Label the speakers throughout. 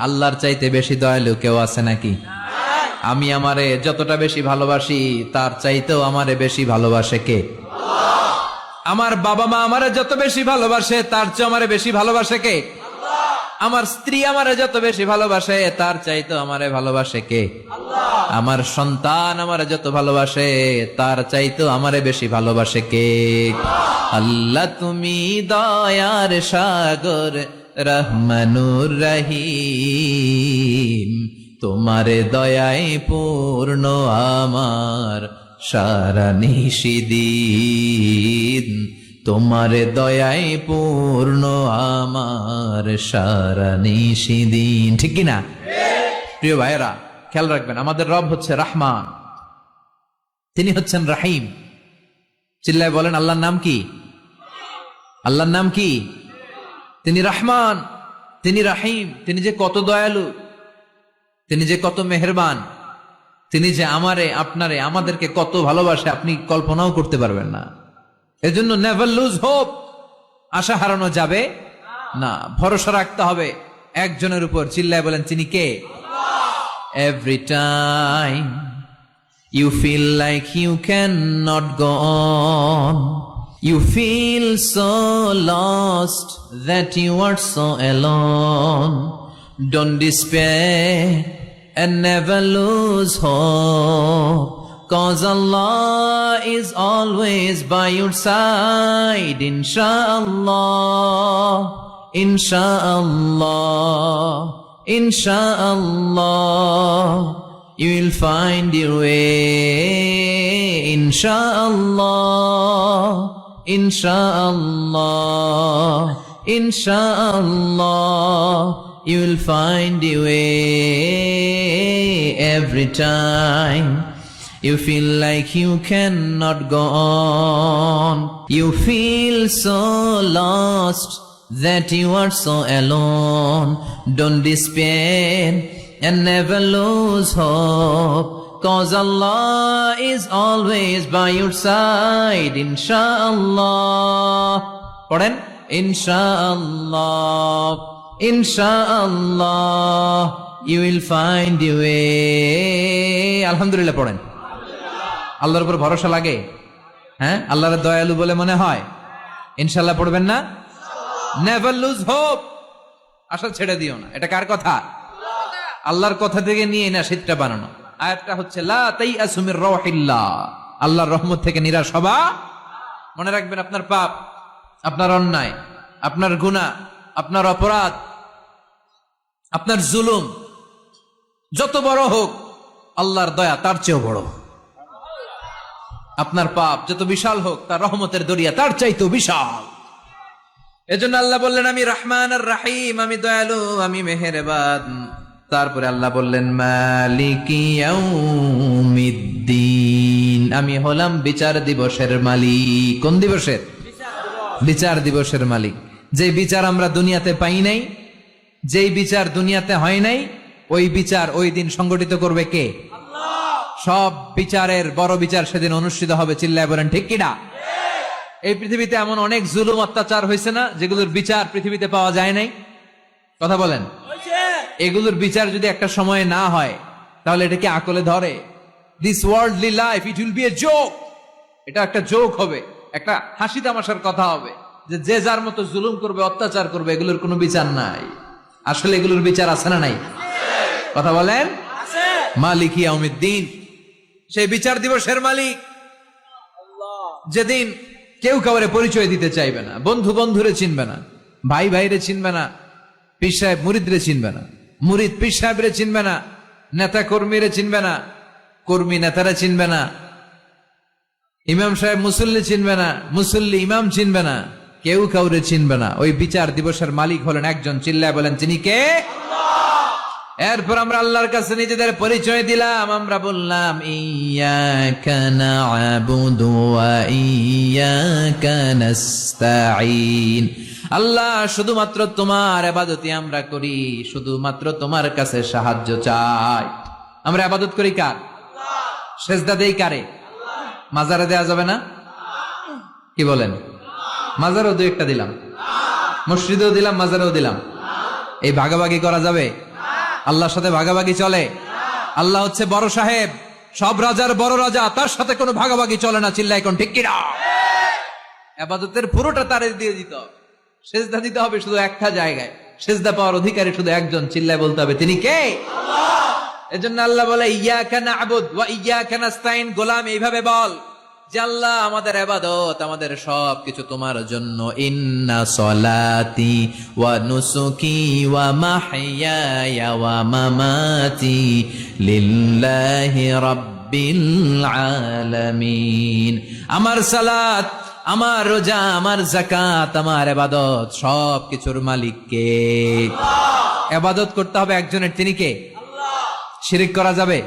Speaker 1: আল্লাহর চাইতে বেশি দয়ালু কেউ আছে নাকি? আমি আমারে যতটা বেশি ভালোবাসি তার চাইতেও আমারে বেশি ভালোবাসে কে? আমার বাবা মা আমারে যত বেশি ভালোবাসে তার চেয়ে আমারে বেশি ভালোবাসে কে? আমার স্ত্রী আমারে যত বেশি ভালোবাসে তার চাইতেও আমারে ভালোবাসে কে? আমার সন্তান আমারে যত ভালোবাসে তার চাইতেও আমারে বেশি ভালোবাসে কে? আল্লাহ তুমি দয়ার সাগর রহমানুর রহিম, তোমার দয়ায় পূর্ণ আমার সারা নিশিদিন, তোমার দয়ায় পূর্ণ আমার সারা নিশিদিন। ঠিক কিনা প্রিয় ভাইয়েরা? খেয়াল রাখবেন, আমাদের রব হচ্ছে রহমান, তিনি হচ্ছেন রহিম। চিল্লায় বলেন আল্লাহর নাম কি? আল্লাহর নাম কি? তিনি রহমান, তিনি রহিম। তিনি যে কত দয়ালু, তিনি যে কত মেহেরবান, তিনি যে আমারে আপনারে আমাদেরকে কত ভালোবাসে আপনি কল্পনাও করতে পারবেন না। এজন্য নেভার লুজ হোপ, আশা হারানো যাবে না, ভরসা রাখতে হবে একজনের উপর। চিল্লায় বলেন তিনি কে? Every time you feel like you cannot go on, you feel so lost that you are so alone, don't despair and never lose hope, 'cause Allah is always by your side. Inshallah, inshallah, inshallah, you will find your way. Inshallah, inshallah, inshallah, you will find your way. Every time you feel like you cannot go on, you feel so lost that you are so alone, don't despair and never lose hope, 'cause Allah is always by your side. Inshallah, পড়েন inshallah, inshallah, you will find your way. আলহামদুলিল্লাহ পড়েন। আল্লাহর উপর ভরসা লাগে? হ্যাঁ, আল্লাহর দয়ালু বলে মনে হয়? ইনশাআল্লাহ পড়বেন না? নেভার লুজ হোপ, আশা ছেড়ে দিও না। এটা কার কথা? আল্লাহর কথা থেকে নিয়ে না শীতটা বানানো। আয়াতটা হচ্ছে লা তাইআসু মির রাউহিল্লাহ, আল্লাহর রহমত থেকে নিরাশ হবা। মনে রাখবেন, আপনার পাপ, আপনার অন্যায়, আপনার গুনাহ, আপনার অপরাধ, আপনার জুলুম যত বড় হোক, আল্লাহর দয়া তার চেয়েও বড়। আপনার পাপ যত বিশাল হোক, তার রহমতের দরিয়া তার চাইতেও বিশাল। এজন্য আল্লাহ বললেন আমি রহমান আর রহিম, আমি দয়ালু, আমি মেহেরবান। তারপরে আল্লাহ বললেন মালিকি ইয়াউমিদ্দিন, আমি হলাম বিচার দিবসের মালিক। কোন দিবসের? বিচার দিবসের মালিক। যে বিচার আমরা দুনিয়াতে পাই নাই, যেই বিচার দুনিয়াতে হয় নাই, ওই বিচার ওই দিন সংগঠিত করবে কে? সব বিচারের বড় বিচার সেদিন অনুষ্ঠিত হবে। চিল্লায় বলেন ঠিক কিনা? এই পৃথিবীতে এমন অনেক জুলুম অত্যাচার হয়েছে না, যেগুলোর বিচার পৃথিবীতে পাওয়া যায় নাই? কথা বলেন। এগুলোর বিচার যদি একটা সময়ে না হয়, তাহলে এটা কি আকলে ধরে? This worldly life, it will B a joke. এটা একটা জোক হবে, একটা হাসি তামাশার কথা হবে, যে যে যার মতো জুলুম করবে, অত্যাচার করবে, এগুলোর কোনো বিচার নাই। আসলে এগুলোর বিচার আছে না নাই? কথা বলেন। মালিক ইয়াউমিদ্দিন, সেই বিচার দিবসের মালিক, যেদিন কেউ কাউরে পরিচয় দিতে চাইবে না, বন্ধু বন্ধুরে চিনবে না, ভাই ভাইরে চিনবে না, পীর সাহেব মুরিদরে চিনবে না, মুরিদ পীর সাহেবরে চিনবে না, নেতা কর্মীরে চিনবে না, কর্মী নেতারা চিনবে না, ইমাম সাহেব মুসল্লি চিনবে না, মুসল্লি ইমাম চিনবে না, কেউ কাউরে চিনবে না। ওই বিচার দিবসের মালিক হলেন একজন। চিল্লায় বলেন তিনি কে? এরপর আমরা আল্লাহর কাছে নিজেদের পরিচয় দিলাম। আমরা বললাম ইয়্যাকা না'বুদু ওয়া ইয়্যাকা নাস্তাঈন, আল্লাহ শুধুমাত্র তোমার ইবাদতই আমরা করি, শুধুমাত্র তোমার কাছে সাহায্য চাই। আমরা ইবাদত করি কার? সেজদা দেই কারে? মাজারে দেয়া যাবে না? কি বলেন? মাজারও দুই একটা দিলাম, মসজিদেও দিলাম, মাজারেও দিলাম, এই ভাগাভাগি করা যাবে? আল্লাহর সাথে ভাগাভাগি চলে? আল্লাহ হচ্ছে বড় সাহেব, সব রাজার বড় রাজা, তার সাথে কোনো ভাগাভাগি চলে না। চিল্লায় কোন ঠিক কিনা? ইবাদতের পুরোটা তারে দিয়ে দিতে হবে, সেজদা দিতে হবে শুধু একটা জায়গায়, সেজদা পাওয়ার অধিকারী শুধু একজন, চিল্লায় বলতে হবে তিনি কে? আল্লাহ। এজন্য আল্লাহ বলে ইয়্যাকা না'বুদ ওয়া ইয়্যাকা নাস্তাইন। গোলাম এইভাবে বল যে আল্লাহ আমাদের ইবাদত, আমাদের সবকিছু তোমার জন্য। ইন্না সলাতি ওয়া নুসুকি ওয়া মাহইয়ায়া ওয়া মামাতি লিল্লাহি রাব্বিল আলামিন। আমার সালাত, আমার রোজা, আমার যাকাত, আমার ইবাদত সবকিছুর মালিক কে? আল্লাহ। ইবাদত করতে হবে একজনের, তিনি কে? আল্লাহ। শিরক করা যাবে?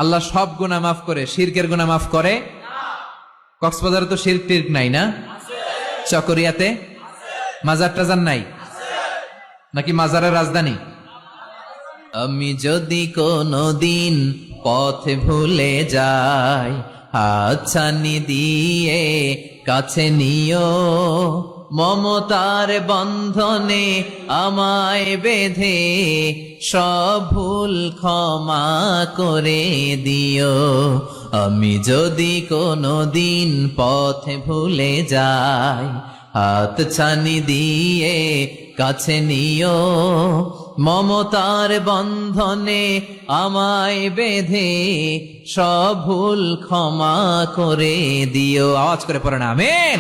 Speaker 1: আল্লাহ সব গুনাহ মাফ করে, শিরকের গুনাহ মাফ করে? কক্সবাজারে তো শিরক টিরক নাই না? চকরিয়াতে মাজার টাজার নাই নাকি? মাজারের রাজধানী? আমি যদি কোনদিন পথ ভুলে যাই, হাতছানি দিয়ে কাছে নিও, মমতার বন্ধনে আমায় বেঁধে সব ভুল ক্ষমা করে দিও। আমি যদি কোনদিন পথে ভুলে যাই, হাতছানি দিয়ে কাছে নিও, মমতার বন্ধনে আমায় বেঁধে সব ভুল ক্ষমা করে দিও। আওয়াজ করে পড়ে না আমিন।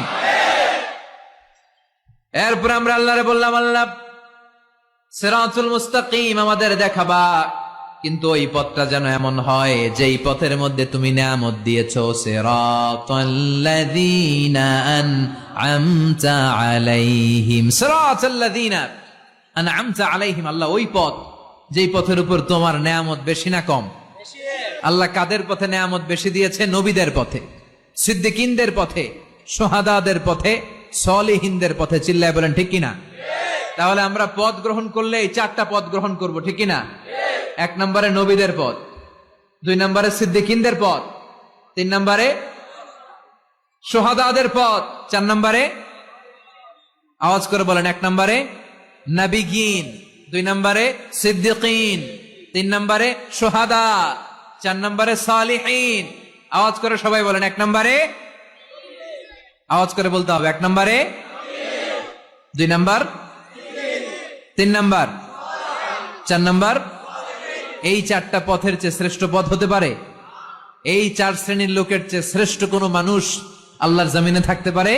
Speaker 1: এরপর আমরা আল্লাহরে বললাম, আল্লাহ সিরাতুল মুস্তাকিম আমাদের দেখাবা, কিন্তু ওই পথটা যেন এমন হয় যেই পথের মধ্যে তুমি নিয়ামত দিয়েছো। সিরাতাল্লাযীনা আন'আমতা আলাইহিম, সিরাতাল্লাযীনা আন'আমতা আলাইহিম। আল্লাহ ওই পথ যেই পথের উপর তোমার নিয়ামত বেশি না কম? আল্লাহ কাদের পথে নিয়ামত বেশি দিয়েছে? নবীদের পথে, সিদ্দিকিনদের পথে, শুহাদাদের পথে, সলিহিনদের পথে। চিল্লায় বলেন ঠিক কিনা? তাহলে আমরা পথ গ্রহণ করলে এই চারটা পথ গ্রহণ করব, ঠিক কিনা? এক নম্বরে নবীদের পথ, দুই নম্বরে সিদ্দিকিনদের পথ, তিন নম্বরে শুহাদাদের পথ, চার নম্বরে আওয়াজ করে বলেন, এক নম্বরে নবীগিন, দুই নম্বরে সিদ্দিকিন, তিন নম্বরে শুহাদা, চার নম্বরে সালিহিন। আওয়াজ করে সবাই বলেন, এক নম্বরে, আওয়াজ করে বলতে হবে, এক নম্বরে, দুই নম্বর, তিন নম্বর, চার নম্বর। এই চারটা পথের চেয়ে শ্রেষ্ঠ পথ হতে পারে? এই চার শ্রেণীর লোকের চেয়ে শ্রেষ্ঠ কোন মানুষ আল্লাহর জমিনে থাকতে পারে?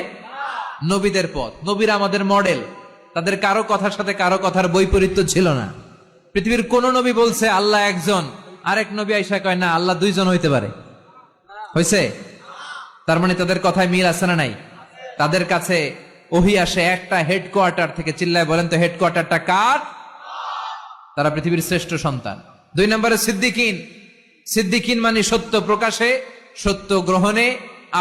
Speaker 1: নবীদের পথ। নবীরা আমাদের মডেল, তাদের কারো কথার সাথে কারো কথার বৈপরীত্য ছিল না। পৃথিবীর কোন নবী বলছে আল্লাহ একজন, আরেক নবী আইসা কয় না আল্লাহ দুইজন হইতে পারে? হয়েছে? তার মানে তাদের কথায় মিল আছে না নাই? তাদের কাছে ওহী আসে একটা হেডকোয়ার্টার থেকে। চিল্লায় বলেন তো হেডকোয়ার্টারটা কার? তারা পৃথিবীর শ্রেষ্ঠ সন্তান। দুই নম্বরে সিদ্দিকিন। সিদ্দিকিন মানে সত্য প্রকাশে, সত্য গ্রহণে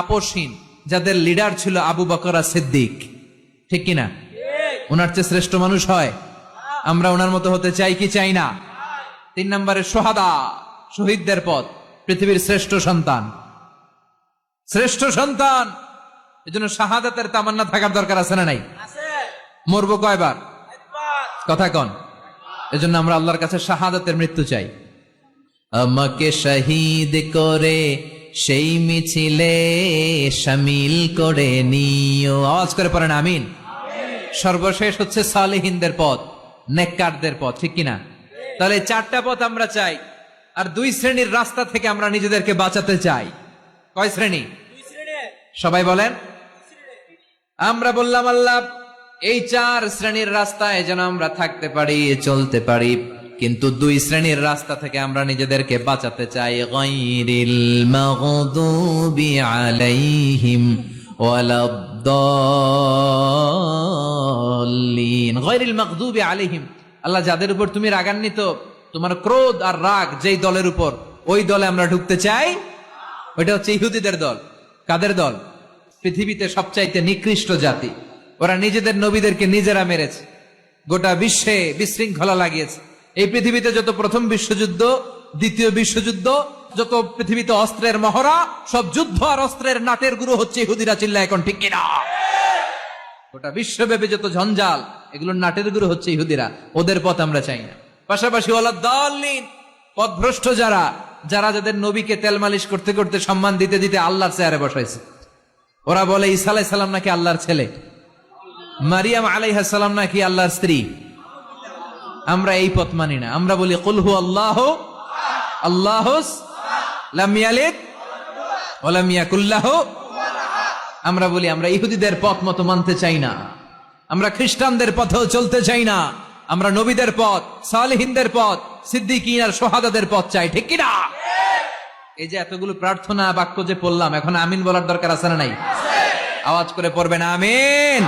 Speaker 1: আপোষহীন, যাদের লিডার ছিল আবু বকর সিদ্দিক, ঠিক কিনা? ওনার চেয়ে শ্রেষ্ঠ মানুষ হয়? আমরা ওনার মতো হতে চাই কি চাই না? তিন নম্বরে শুহাদা, শহীদদের পথ, পৃথিবীর শ্রেষ্ঠ সন্তান, শ্রেষ্ঠ সন্তান। এজন্য শাহাদাতের তামান্না থাকার দরকার আছে না নাই? মরবো কয়বার? কথা কন। এজন্য আমরা আল্লাহর কাছে শাহাদাতের মৃত্যু চাই। আমাকে শহীদ করে সেই মিছিলে শামিল করে নিও। আওয়াজ করে পড়েন আমিন। সর্বশেষ হচ্ছে সালেহিনদের পথ, নেককারদের পথ, ঠিক কিনা? তাহলে চারটা পথ আমরা চাই, আর দুই শ্রেণীর রাস্তা থেকে আমরা নিজেদেরকে বাঁচাতে চাই। কয় শ্রেণী? সবাই বলেন। আমরা বললাম আল্লাহ এই চার শ্রেণীর রাস্তায় যেন আমরা থাকতে পারি, চলতে পারি, কিন্তু দুই শ্রেণীর রাস্তা থেকে আমরা নিজেদেরকে বাঁচাতে চাই। গায়রিল মাগদুবি আলাইহিম ওয়ালাদ-দাল্লিন। গায়রিল মাগদুবি আলাইহিম, আল্লাহ যাদের উপর তুমি রাগান্বিত, তোমার ক্রোধ আর রাগ যেই দলের উপর, ওই দলে আমরা ঢুকতে চাই। ওইটা হচ্ছে ইহুদিদের দল। কাদের দল? পৃথিবীতে সবচাইতে নিকৃষ্ট জাতি। ওরা নিজেদের নবীদেরকে নিজেরা মেরেছে, গোটা বিশ্বে বিশৃঙ্খলা লাগিয়েছে। এই পৃথিবীতে যত প্রথম বিশ্বযুদ্ধ, দ্বিতীয় বিশ্বযুদ্ধ, যত পৃথিবীতে অস্ত্রের মহড়া, সব যুদ্ধ আর অস্ত্রের নাটের গুরু হচ্ছে ইহুদিরা। চিল্লায় এখন ঠিক কিনা? গোটা বিশ্বব্যাপী যত ঝঞ্ঝাল, এগুলোর নাটের গুরু হচ্ছে ইহুদিরা। ওদের পথ আমরা চাই না। পাশাপাশি ওয়ালাদ-দাল্লিন, পথভ্রষ্ট যারা, যাদের নবীকে তেল মালিশ করতে করতে সম্মান দিতে দিতে আল্লাহর চেয়ারে বসাইছে। ওরা বলে ঈসা আলাইহিস সালাম নাকি আল্লাহর ছেলে, মারিয়াম আলাইহিস সালাম নাকি আল্লাহর স্ত্রী। আমরা এই পথ মানি না। আমরা বলি কুল হু আল্লাহু আল্লাহুস লাম ইয়ালিদ ওয়া লাম ইয়াকুল লাহু। আমরা বলি আমরা ইহুদিদের পথ মতো মানতে চাই না, আমরা খ্রিস্টানদের পথেও চলতে চাই না, আমরা নবীদের পথ, সালেহিনদের পথ, সিদ্দিকিন আর শহাদাদের পথ চাই, ঠিক কি না? এই যে এতগুলো প্রার্থনা বাক্য যে পড়লাম, এখন আমিন বলার দরকার আছে না নাই? আওয়াজ করে পড়বেন আমিন।